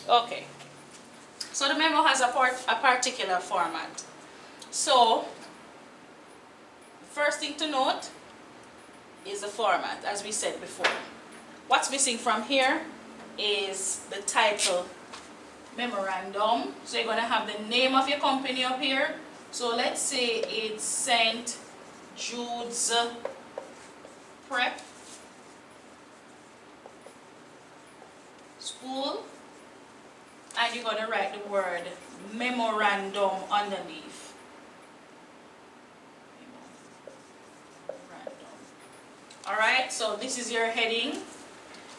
Okay. So the memo has a particular format. So first thing to note is the format, as we said before. What's missing from here is the title, memorandum. So you're going to have the name of your company up here. So let's say it's St. Jude's Prep School, and you're going to write the word memorandum underneath. Alright, so this is your heading.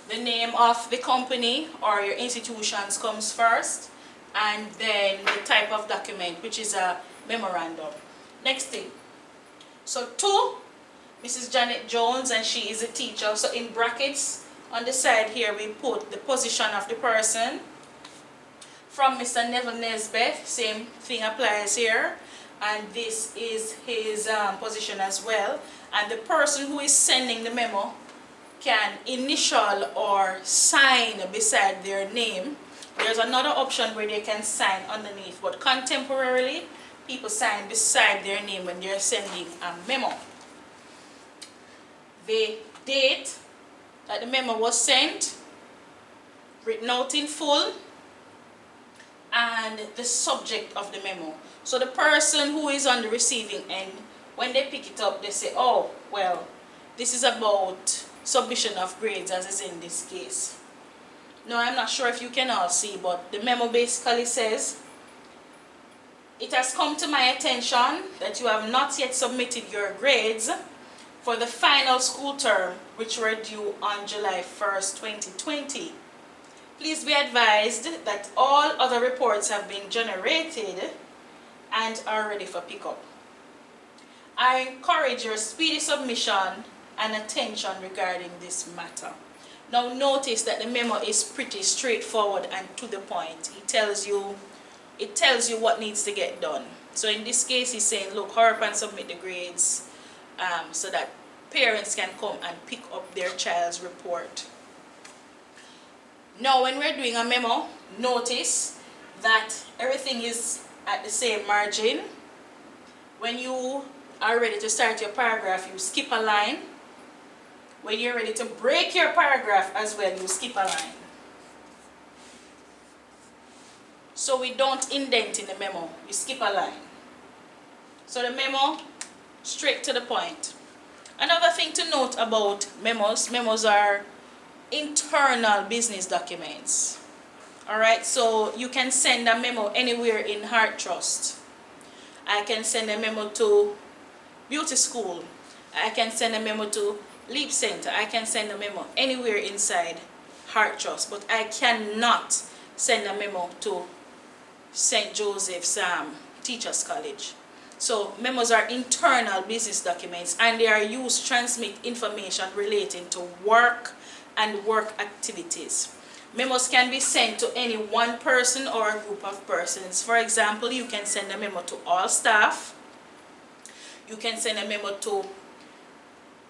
The name of the company or your institutions comes first, and then the type of document, which is a memorandum. Next thing. So to Mrs. Janet Jones, and she is a teacher. So in brackets on the side here we put the position of the person. From Mr. Neville Nesbeth, same thing applies here, and this is his position as well. And the person who is sending the memo can initial or sign beside their name. There's another option where they can sign underneath, but contemporarily people sign beside their name when they're sending a memo. The date that the memo was sent, written out in full, and the subject of the memo. So the person who is on the receiving end, when they pick it up, they say, oh, well, this is about submission of grades, as is in this case. Now, I'm not sure if you can all see, but the memo basically says, it has come to my attention that you have not yet submitted your grades for the final school term, which were due on July 1st, 2020. Please be advised that all other reports have been generated and are ready for pickup. I encourage your speedy submission and attention regarding this matter. Now notice that the memo is pretty straightforward and to the point. It tells you what needs to get done. So in this case, he's saying, look, hurry up and submit the grades so that parents can come and pick up their child's report. Now when we're doing a memo, notice that everything is at the same margin. When you are ready to start your paragraph, you skip a line. When you're ready to break your paragraph as well, you skip a line. So we don't indent in the memo, we skip a line. So the memo, straight to the point. Another thing to note about memos are internal business documents. Alright, so you can send a memo anywhere in Heart Trust. I can send a memo to Beauty School. I can send a memo to Leap Center. I can send a memo anywhere inside Heart Trust, but I cannot send a memo to St. Joseph's Teachers College. So memos are internal business documents, and they are used to transmit information relating to work and work activities. Memos can be sent to any one person or a group of persons. For example, you can send a memo to all staff. You can send a memo to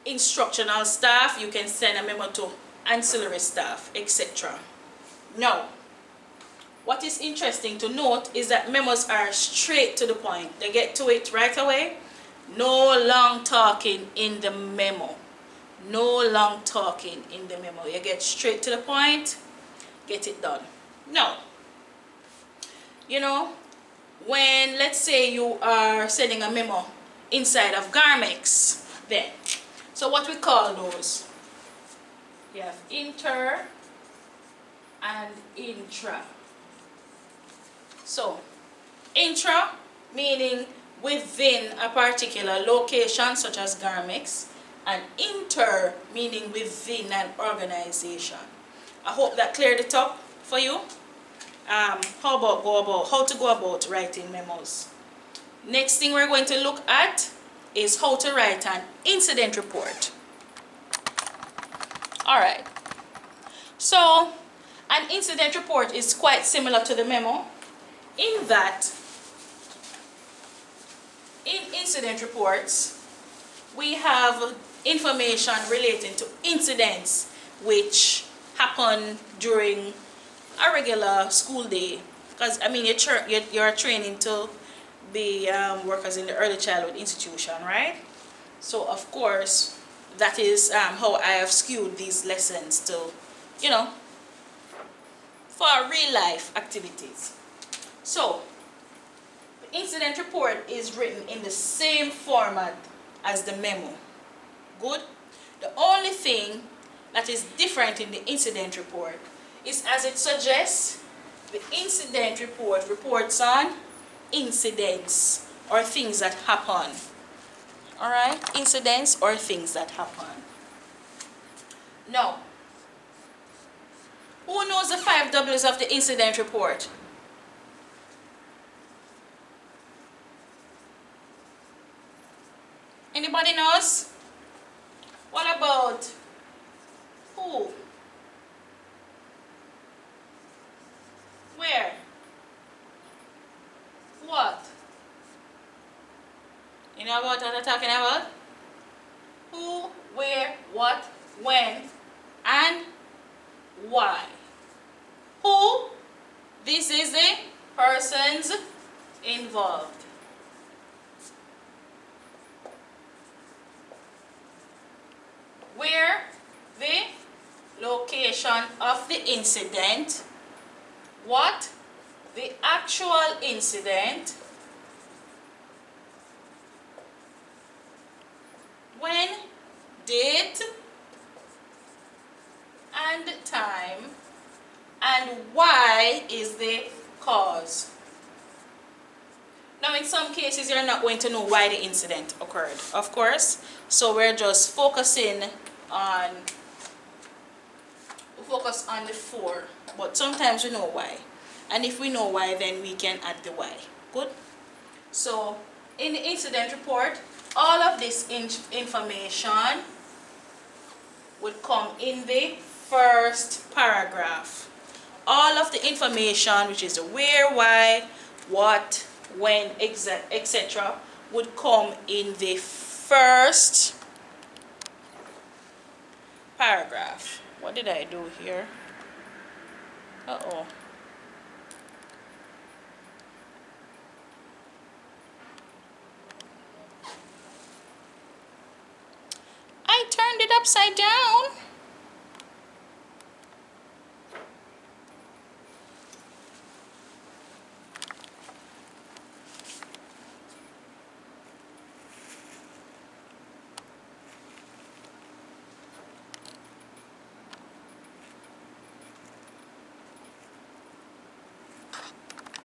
instructional staff. You can send a memo to ancillary staff, etc. Now, what is interesting to note is that memos are straight to the point. They get to it right away. No long talking in the memo. No long talking in the memo. You get straight to the point, get it done. Now, you know, when let's say you are sending a memo inside of Garmex, then, so what we call those? You have inter and intra. So, intra meaning within a particular location such as Garmex, and inter meaning within an organization. I hope that cleared it up for you. How to go about writing memos. Next thing we're going to look at is how to write an incident report. Alright, so an incident report is quite similar to the memo in that in incident reports we have information relating to incidents which happen during a regular school day, because I mean you're training to be workers in the early childhood institution, right? So of course that is how I have skewed these lessons to, you know, for real life activities. So the incident report is written in the same format as the memo. Good? The only thing that is different in the incident report is, as it suggests, the incident report reports on incidents or things that happen. Alright? Incidents or things that happen. Now, who knows the 5 W's of the incident report? Anybody knows? What about who? Where? What? You know what I'm talking about? Who, where, what, when, and why. Who? This is the persons involved. Where? The location of the incident. What? The actual incident. When? Date and time. And why is the cause. Now in some cases you're not going to know why the incident occurred, of course. So we're just focusing on the 4, but sometimes we know why. And if we know why, then we can add the why. Good? So in the incident report, all of this information would come in the first paragraph. All of the information, which is the where, why, what, when, etc., would come in the first paragraph. What did I do here? Uh-oh. I turned it upside down.